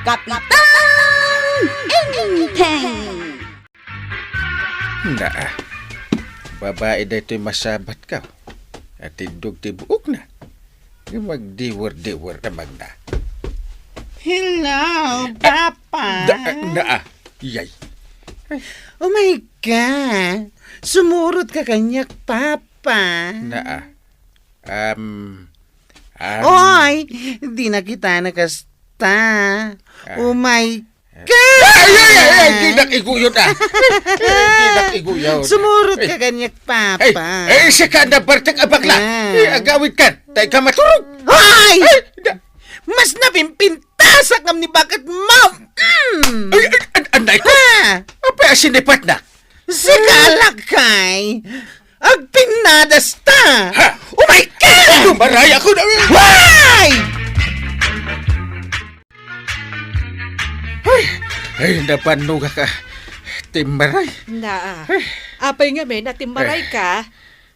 Kapitan Enteng. Naa, babae na ito'y masabat ka. At indog ti buok na. Magdiwer-diwer naman na. Hello, Papa. Naa, yay. Oh my God. Sumurot ka kanyak, Papa. Naa, Oy, di na kita nakasta. Oh my God. Ay, di nakiguyod ah. Di nakiguyod. Sumurot ka kanyak, Papa. Siya ka na bartang abakla. Agawid ka. Tayo ka maturog. Hoy! Mas napimpintasak ng ni bakit mo. Anday ko. Apa sinipat na? Si Kalakay. Agpinadas ta. Ha? Oh my God! Maraya ko na. Why? Ay, napanuga ka. Timbaray. Na, apay nga may natimbaray ka.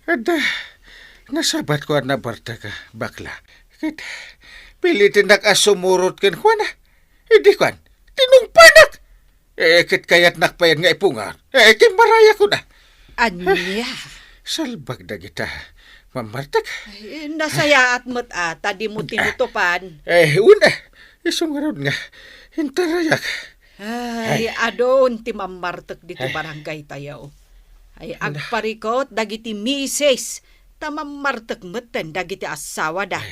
Ada, nasabat ko na barta ka, bakla. Kit, pilitin na ka sumurot kan ko na. Hindi ko, tinungpanak. Kit kayat nakpayan nga ipungan. Timbaray ako na. Anya? Salbag na kita, mamartak. Nasaya at mat-ata, di mo tinutupan. Una, isungarod nga. Hintarayak. Ay, adon ti mamartak dito barangay tayo. Ay, agparikot, dagiti mises. Tamamartak matan, dagiti asawa da.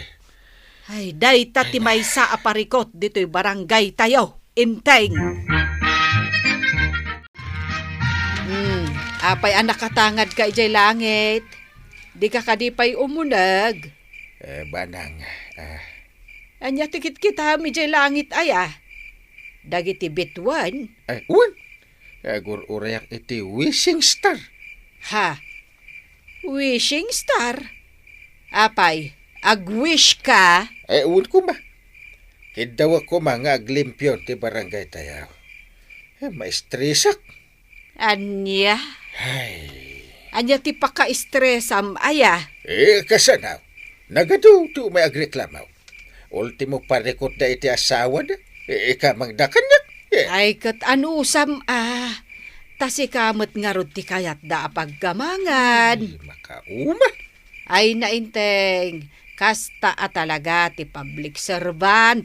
Ay, dayta ti maysa aparikot dito'y barangay tayo. Inteng. Apay anak katangad ka ijay langit. Di ka kadipay umunag. Banang, Anya tikit kita ijay langit aya. Dagiti bituan. un. Gur-urayak iti wishing star. Ha? Wishing star? Apay, agwish ka? Un ko ma. Hidaw ako mga aglimpyon ti barangay tayo. Maestresak. Anya? Ay. Anya ti paka-stressam aya? Kasanaw. Nagadu to may agreklamaw. Ultimo parikot na iti asawa na. Ikamang dakanyak. Ay kat anusam Tasi kamot nga rod ti kayat da apaggamangan. Makauma. Ay nainteng. Kasta talaga ti public servant.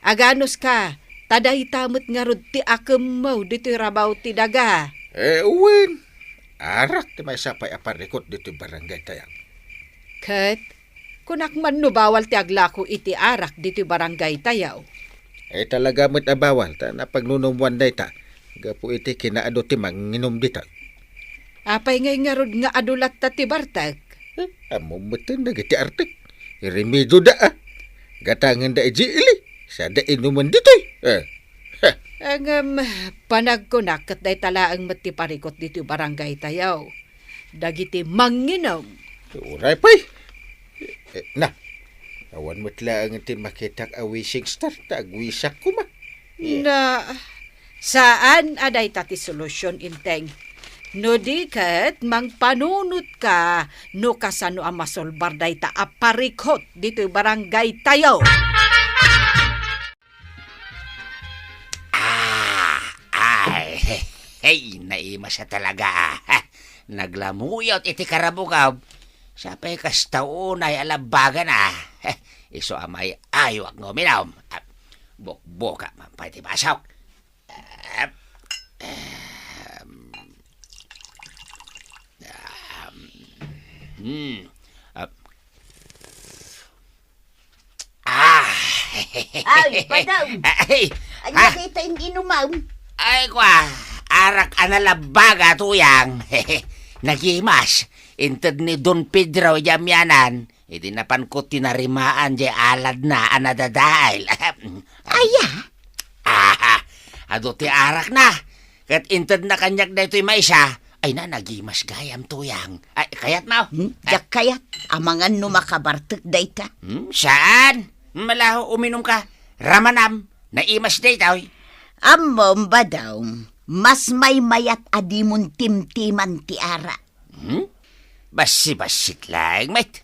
Aganos ka. Taday tamot nga rod ti akemaw dito rabaw ti daga. Uwin. Arak ti may sapay aparikot dito barangay tayang. Kat, kunak man no bawal ti aglako iti arak dito barangay tayaw. Talaga mo't abawal ta na pagnunumwan day ta. Gapo iti kinaado ti manginom dita. Apay ngay nga rod nga adulat ta ti bartag. Amo mutin na giti artik. Irimido da Gatangan da iji-ili. Sa da inuman dito'y. Ang panagkunak kat day talaang matiparikot dito barangay tayaw. Dagiti manginom. Uray pa'y. Na. Awan mo't lang iti makitak a wishing star. Tagwisak ko ma. Na, saan aday tati solusyon inteng? No di kat, mangpanunot ka, no kasano ang masolbar day ta aparikot dito barangay tayo. Hey, naima siya talaga. Naglamuyot iti karabugaw. Siya pa'y kastaon ay alabagan Iso amay ayok ngominaw. Bok-boka mampay ti basaw. Ay, padaw. Ang nakita yung inumaw. Ay kwa, arak analabaga tuyang. Nagimas, inted ni Don Pedro jamyanan. Iti napan ko tinarimaan di alad na anadadail. Aya? Ado ti arak na. Kat inted na kanyak na ito'y maisa. Ay na, nagimas gayam tuyang. Ay, kayat mo? Jak kayat, amangan no makabartek dayta. Saan? Malaho uminom ka. Ramanam, naimas dayta. Amom ba daw, mas may mayat adimon timtiman ti ara. Basi-basit lang, mate.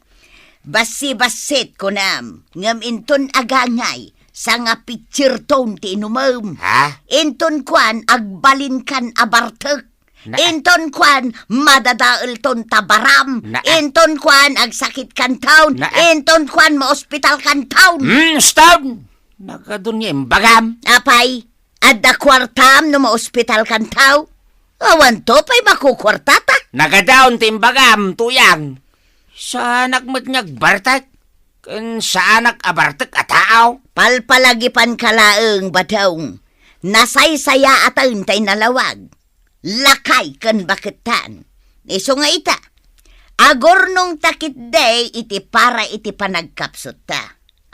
Basi-basit ko nam, ngam inton agangay, sa nga picture tone ti inumam. Ha? Inton kwan agbalin kan abartek. Na- Inton kwan madadael ton tabaram. Na- Inton kwan agsakit kan taon. Na- Inton kwan ma-ospital kan taon. Stop! Nagadunya imbagam. Apay, adda kwartam no ma-ospital kan taon. Awan to pa'y makukwartata. Nagadaon ti imbagam, tuyang. Sa anak mo't bartak. Kan sa anak abartak ataaw. Palpalagipan kalaeng badaong. Nasaysaya ataon tay nalawag. Lakay kan baketan. Iso nga ita. Agor nung takit day iti para iti panagkapsot ta.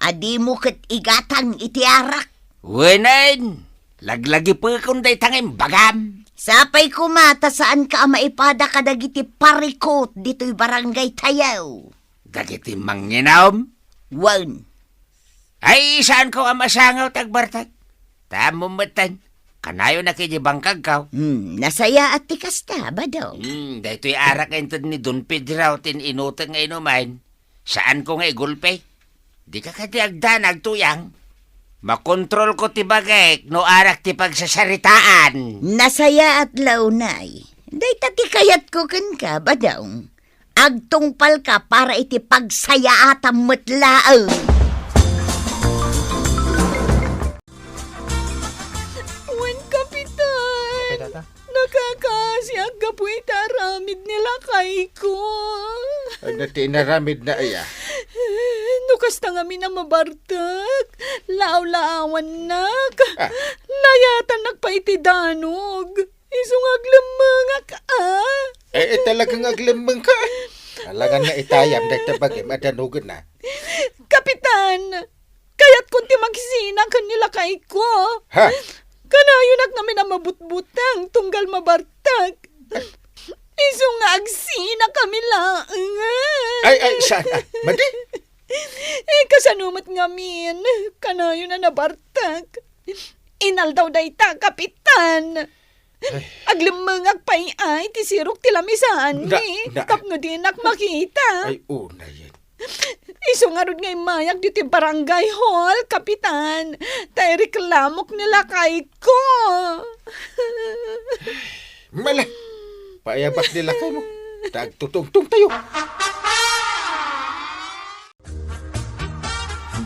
Adi mo ket igatang iti arak. Wenan, laglagi pa kung day tangim bagam. Sapay kumata saan ka maipada kadagiti parikot dito'y barangay Tayaw. Dagiti manginaom. Wan. Ay, saan ko amasangaw tagbartak? Tamo matan. Kanayo na kiji bangkag kaw. Nasaya at tikas ta, badaw. Dahito'y arak entod ni Don Pedro tin inutang nga inumain. Saan ko nga igulpe? Di ka kadiagdan agtuyang. Makontrol ko ti bagay no arak ti pagsasaritaan. Nasaya at launay. Day tati kayat ko kan ka, badaw. Agtungpal ka para iti pagsaya at matlaang. Wan, Kapitan. Nakakasiyag ka po itaramid nila kay ko. Ang natinaramid na aya. Nukas na kami na mabartag. Laaw-laawan nak. Layatan nagpaitidanog. Isungag lamangak Talagang aglamang ka. Alagan na itayam, nagtabagim, adanugan na. Kapitan, kaya't kunti magsina kanila kay ko. Ha? Kanayonak namin na mabutbutang tunggal mabartag. Iso nga agsina kami lang. Ay, saan? Madi? Kasanumat ngamin. Kanayo na nabartag. Inal daw dayta, Kapitan. Aglimangag pa'y ay, tisirok tilamisaan ni. Tapno dinak makita. Ay, una yan. Iso nga rin ngay mayag dito yung barangay hall, Kapitan. Tay reklamok nila kay ko. Mala, paayabak nila kayo mo. Tagtutungtung tayo.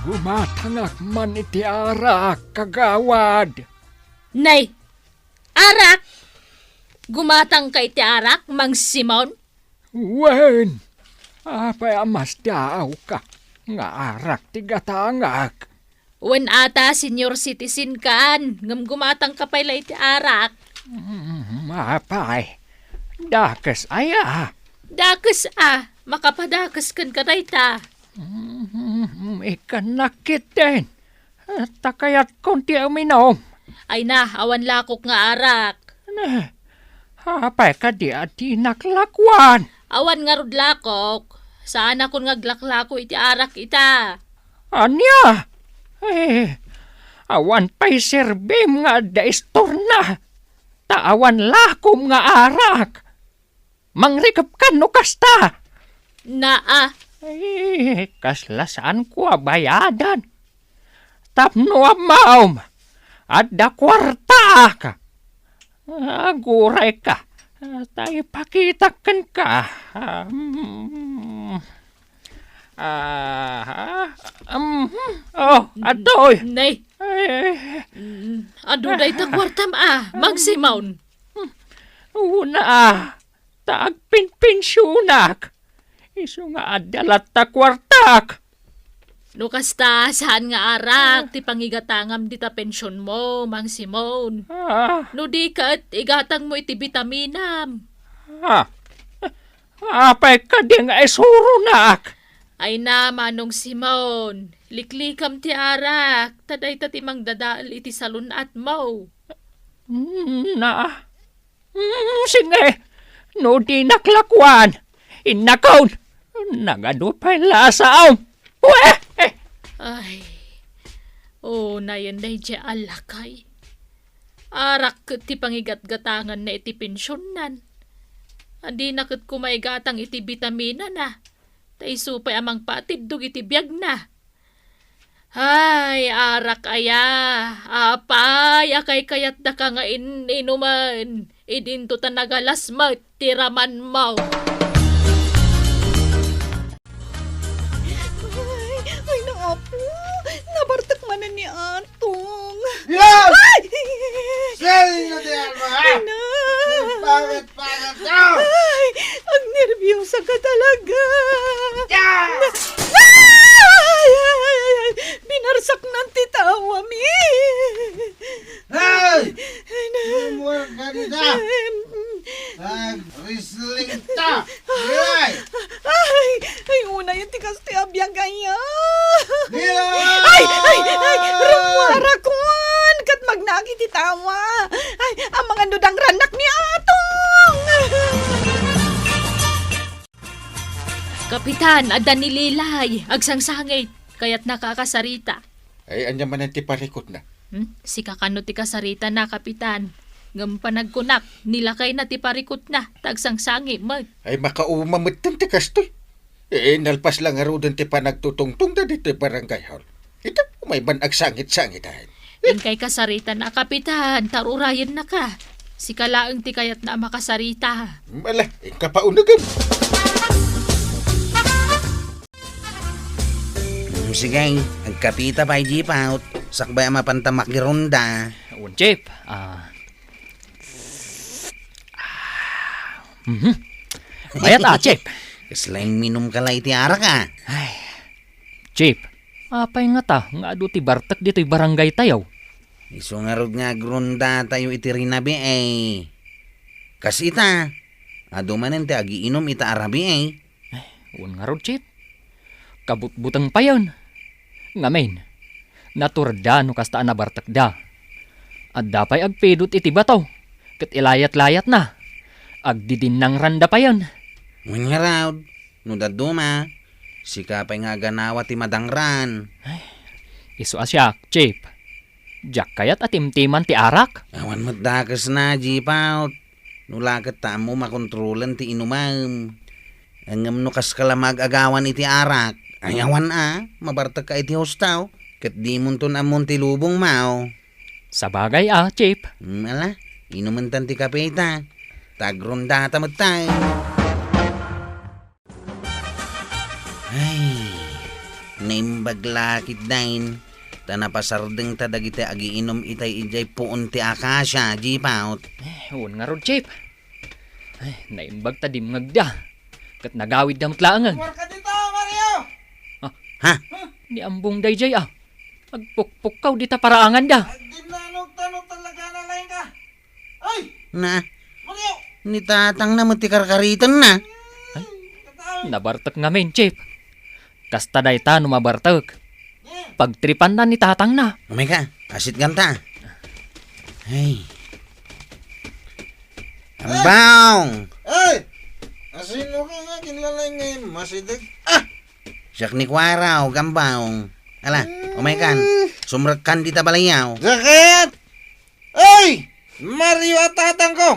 Gumatangak man iti arak, kagawad. Nay, arak! Gumatang kay ti arak, Mang Simon? Wen, apay amas daaw ka, nga arak ti gatangak. Wen ata senior citizen kan, ngam gumatang kapay lay ti arak. Apay, dakas aya. Dakas makapadakas kan karayta. Ikan nakit din. Takayat konti uminom. Ay na, awan lakok nga arak. Apay ka di ati naklakwan. Awan nga rod lakok. Saan ako nga glaklako iti arak ita? Anya? Awan pa'y serbim nga daistor na. Taawan lakom nga arak. Mangrikap ka no kasta. Naa. Kaslasaan ko bayadan. Tapno amaom. Adda kwarta ka. Aguray ka. Tayo pakitakan ka. Adoy. Nay, ado day ta kwartam Mang Simon. Una, taagpinpinsyonak. Iso nga adalat ta kwartak. No kasta, saan nga arak, ti pangigatangam di ta pensyon mo, Mang Simon. No di kat, igatang mo iti vitaminam. Apay ka di nga isuro nak. Ay na, Manong Simon, liklikam ti arak, taday ta ti mang dadaal iti salunat mo. Sige, no di naklakwan. Inakaw, nagado pa'y lasaw. Ay, na yan day di alakay. Arak kat ti pangigat-gatangan na iti pensyonan. Andi na kat kumaigatang iti vitamina na. Tay supay amang patid dug iti biyag na. Ay, arak aya. Apay, akay kayat da ka nga inuman. Idinto ta nagalasmat, tiraman mo. Ay, naapo. Nabartak man na ni Atong. Yan! Ay! Sali na diyan mo, ha? Na! Pangit ka! Ay! Ang nervyosa ka talaga! Yan! Ay! Ay! Binarsak ng titawa, mi! Hey! Ay, na! Humor ka nila! Nag-wrestling ta! Nilay! Ay! Ay, una yung tikas ti abiyang kaya! Nilay! Ay! Ay! Ay! Ramwara kon! Kat magnagi titawa! Ay! Ang mga nudang ranak ni Atong! Kapitan, adda ni Lilay. Agsangsangit. Kaya't nakakasarita. Ay, anya man ang tiparikot na. Si kakano ti kasarita na, Kapitan. Ngam panagkunak, nilakay na ti parikot na. Tagsangsangi, mag. Ay, makaumamit ng tikas to. Nalpas lang aro din ti panagtutungtung na dito barangay hall. Ito, may banag sangit-sangit ahin. Ingkay kasarita na, Kapitan. Tarurayan na ka. Si kalaang ti kayat na makasarita. Mala, kapaunagan. Sige, ang kapita pa jipaut. Sakbay ang mapantamak gironda. Un, Chip. Mayat Chip. Kaslain minum ka lang iti ara ka. Ay, Chip. Apay nga ta, nga adu ti bartak dito'y barangay tayaw. Iso nga rod nga gronda tayo iti rinabi eh. Kasi ita, ado manen ti agiinom ita arabi eh. Un nga rod, Chip. Kabutbutang pa yun. Ngamin, naturda no kasta na bartak da. At dapay agpedot iti bataw. Kat ilayat-layat na. Agdidin ng randa pa yun. Mun nga raw, no daduma, si kapay nga ganawa ti madangran. Iso asyak, Chip. Jak kayat atimtiman ti arak. Awan matdakas na jipaut. Nulakat ta mo makontrolan ti inumam. Angam no kas kalamag agawan iti arak. Ayawan mabartag ka iti hostaw. Kat di mo ton amon ti lubong mao. Sa bagay Chip. Ala, inuman ti kapita. Tagronda tamatay. Ay, naimbaglakit dain. Tanapasardeng tadagiti agiinom itay ijay puon ti akasya, jipaut. Un nga rod, Chip. Ay, naimbag ta dimngagda. Kat nagawid damot laangan. Ka dito, Mario! Ha? Ni ambong dayjay Agpukpukaw dita paraangan da. Dinanog-tanog talaga na lang ka. Ay! Na, Mario! ni tatang na matikarkaritan na. Nabartak ngamin, Chip. Kasta day ta numabartak. Pagtripan na ni tatang na. Umay ka, asit ganta. Ay. Ambang! Ay! Asino ka nga kinlalay ngayon, masidag. Siyak ni Kwaraw, gambaw. Ala, umay kan. Sumrakan di tabalayaw. Sakit! Ay! Mario at tatang ko!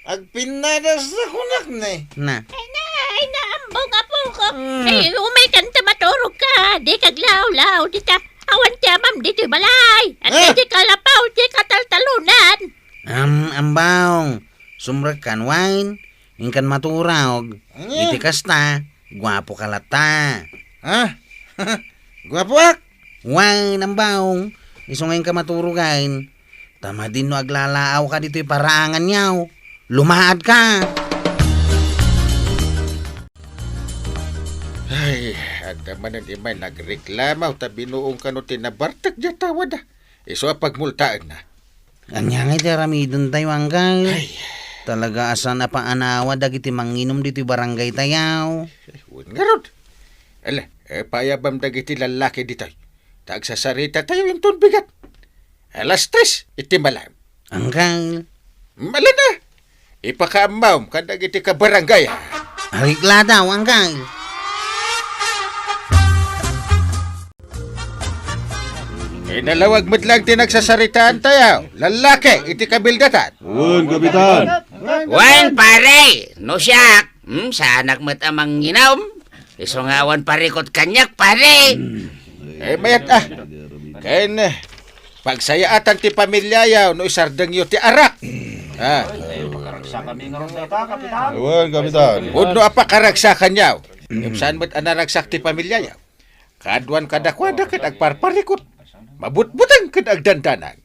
Agpinadas na kunak na eh. Na, Ay, naambong apo ko. Ay, umay kanta maturog ka. Di kaglaw-law. Di ta, awan ti amam dito balay. At di kalapaw, di kataltalunan. ambaw. Sumrakan wine. Ingkan maturog. Iti kasta. Gwapo kalata. Ha? Gwapuak! Wine, ambaw. Isungay ka maturugain. Tama din no aglalaaw ka dito'y paraangan yaw. Lumahad ka. Ay, ada man ang imay nagreklamaw ta binuong kano tinabartag dya tawad Iso pagmultaan na. Anya nga iti ramidon tayo anggal. Talaga asan na paanawa dagiti manginom dito'y barangay tayaw. Huwag nga rod. Ala, payabam dagiti lalaki dito. Tagsasarita tayo yung bigat. Alas 3, iti malam. Anggal. Mala na. Ipakaamaw ka dagiti ka barangay. Harikla daw anggal. Inalawag mo't lang tinagsasaritaan tayo. Lalaki, iti kabildatan. Wan pare, no siyak. Sa anak mo't amang ginom. Iso nga wan parikot kanyak pare. Mayat Kaya na. Pagsayaatan ti pamilya yaw no isardeng yu ti arak. Awan, Kapitan. Udno apa karagsakan yaw. Saan mo't anaragsak ti pamilya yaw. Kaduan kadakwada kat agparparikot. Mabutbutang kat agdandanan.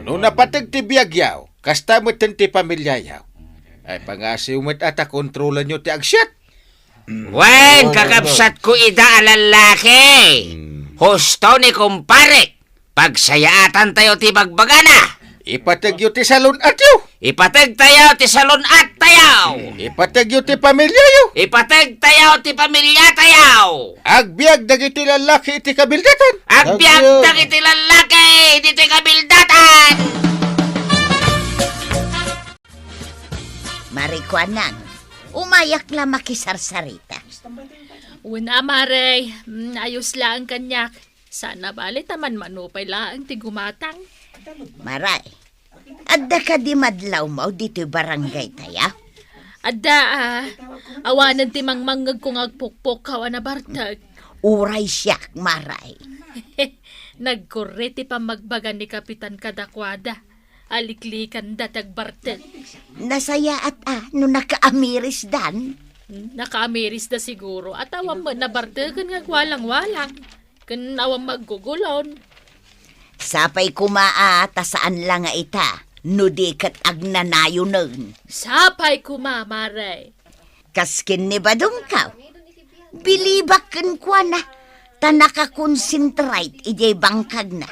No napatag ti biyag yaw. Kasta mo't ti pamilya yaw. Ay pangasiw mo't ata kontrolan nyo ti agsyat. Wen, kakabsat ko ida alalaki. Husto ni kumpare. Pagsayaatan tayo ti bagbagana. Ipatag yu ti salon at yu. Ipatag tayo ti salon at tayaw. Ipatag yu ti pamilya yu. Ipatag tayo ti pamilya tayaw. Agbiag dagiti lalaki iti kabildatan. Agbyag dagiti lalaki dito kabildatan. Marikwanan, umayak la makisarsarita. Una, Maray. Ayos lang kanyak. Sana bali taman manupay lang ti gumatang. Maray, adda ka di madlaw mo dito barangay taya? Adda, awanan ti mangmangag kung agpukpok kawa na bartag. Uray siyak, Maray. Nagkurre ti pamagbagan ni Kapitan Kadakwada. Aliklikan datag bartag. Nasaya at no nakaamiris dan. Nakaamiris na siguro at awang mo na bartagan nga walang-walang. Kan awang maggugulon. Sapay kumaa, tasaan lang nga ita, no di kat agnanayo nun. Sapay kumamaray. Kaskin ni badong ka, bilibakan kwa na, ta nakakonsentrate ijay bangkag na.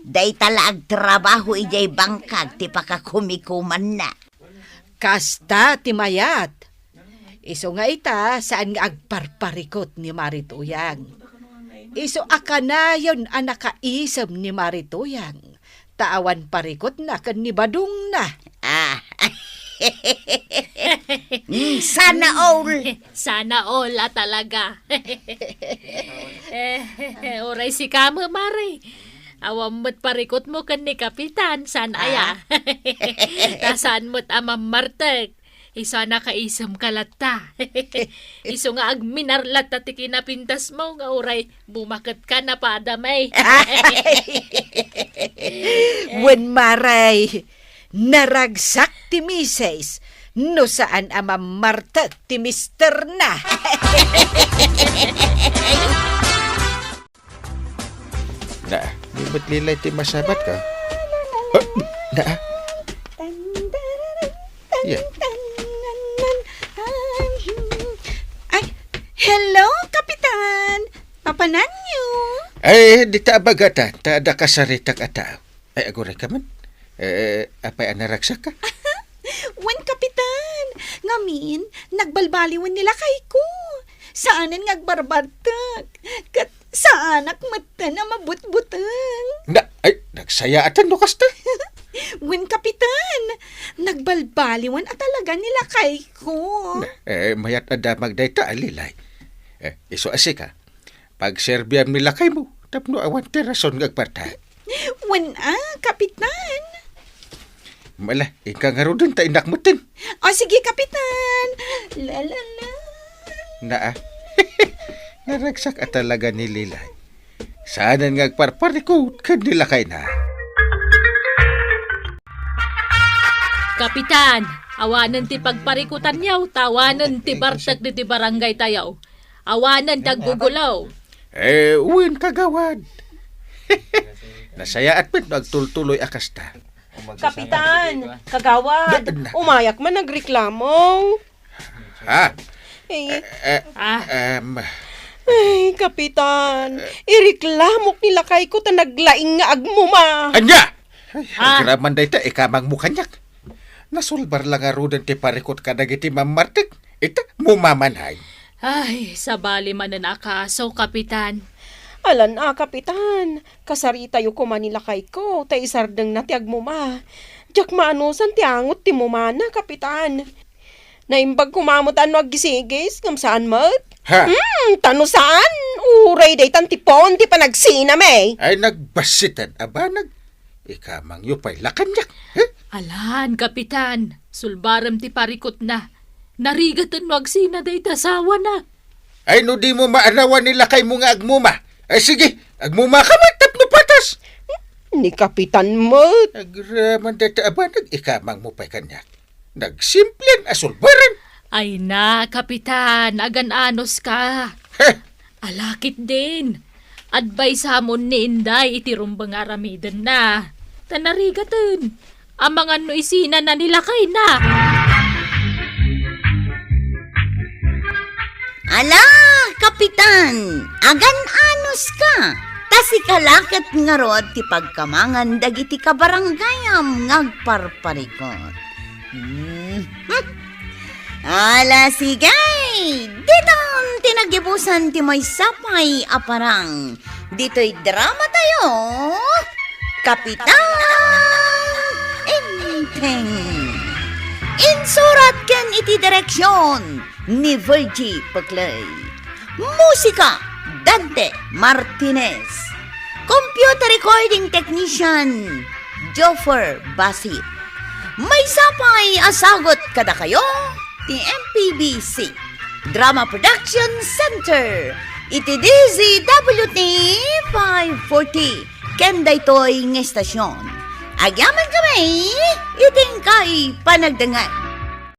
Day talaag trabaho ijay bangkag, ti pakakumikuman na. Kasta ti mayat. Iso nga ita saan nga agparparikot ni Marituyang. Iso akanayon ang nakaisam ni Marituyang. Taawan parikot na kan ni Badong na. Sana all. Sana all talaga. Oray si kamo, Maray. Awam mo't parikot mo kan ni Kapitan. San aya? Tasaan mo't amam martag. Isa na kaisam kalata. Iso nga agminarlat at ikinapintas mo nga oray bumakat ka na padamay. Wen Maray, naragsak ti Mises, no saan ama Marta ti Mister na. Na, di ba't lilay ti masabat ka? Na, yeah. Ay, hello, Kapitan. Papanan niyo? Ay, di ta abagatan. Ta ada kasaritak ata. Ay, aguray ka man. Apay anaragsak ka? Wen, Kapitan. Ngamin, nagbalbaliwan nila kay ko. Saanan ngagbarbartak. Kat saanak mata na mabutbutang. Na, ay, nagsayatan no kasta. Wen, Kapitan. Nagbalbaliwan at talaga nila kay ko. Mayat adamag day ta alilay. Iso asika. Pag serbiam nila kay mo, tapno awan ti rason ngagparta. Wen, Kapitan. Mala, ika nga ro din ta inak mo tin. O sige, Kapitan. La la la. Na, naragsak at talaga ni Lilay. Saan ngagparparikot kan nila kay na. Kapitan, awanan ti pagparikutan yaw, tawanan ti bartak di barangay tayaw. Awanan taggugulaw. Uwin kagawad. Nasaya at pit magtultuloy akasta. Kapitan, kagawad, umayak man nagreklamo. Ha? Ay, Kapitan, ireklamok nila kay ko ta naglaing nga agmuma. Anya! Ay, graman day ta, ikamang mukanyak. Nasulbar lang nga rudan ti parikot ka dagiti mamartik. Ita, mumamanhay. Ay, sabali man na nakasaw, Kapitan. Alan Kapitan, kasarita yu ko manila kay ko, ta isardeng na ti agmuma. Diyak maanusan ti angot ti mumana, Kapitan. Naimbag kumamot ano agisigis, ngam saan mat? Ha? Tano saan? Uray day tantipon, ti panagsinam eh. Ay, nagbasitan, aba, ikamang yu pa'y lakanyak. Alan, Kapitan, sulbaram ti parikot na. Narigatan mo agsina day tasawa na. Ay, no di mo maanawan nila kay mga agmuma. Ay sige, agmumakamat tapno patas. Ni Kapitan mo. Agraman data aba nag-ikamang mo pa'y kanya. Nagsimpleng asulbaran. Ay na, Kapitan, agan-anos ka. Heh, Alakit din. Advice hamon ni Inday iti rumbang aramiden na. Tanarigatan. Ang mga noisina na nilakay na. Ala, Kapitan, agan-anos ka. Kasi kalakat nga rod ti pagkamangan dagiti kabaranggayam ngagparparikot. Ala, sigay! Ditong tinagibusan ti may sapay aparang. Dito'y drama tayo. Kapitan Inteng. Insurat ken iti direksyon ni Virgie Paclay. Musika, Dante Martinez. Computer recording technician, Joffer Basit. May sapay asagot kada kayo, ti MPBC Drama Production Center. Iti DZWT 540. Ken daytoy ng estasyon. Agyaman kami, iting kay panagdangay.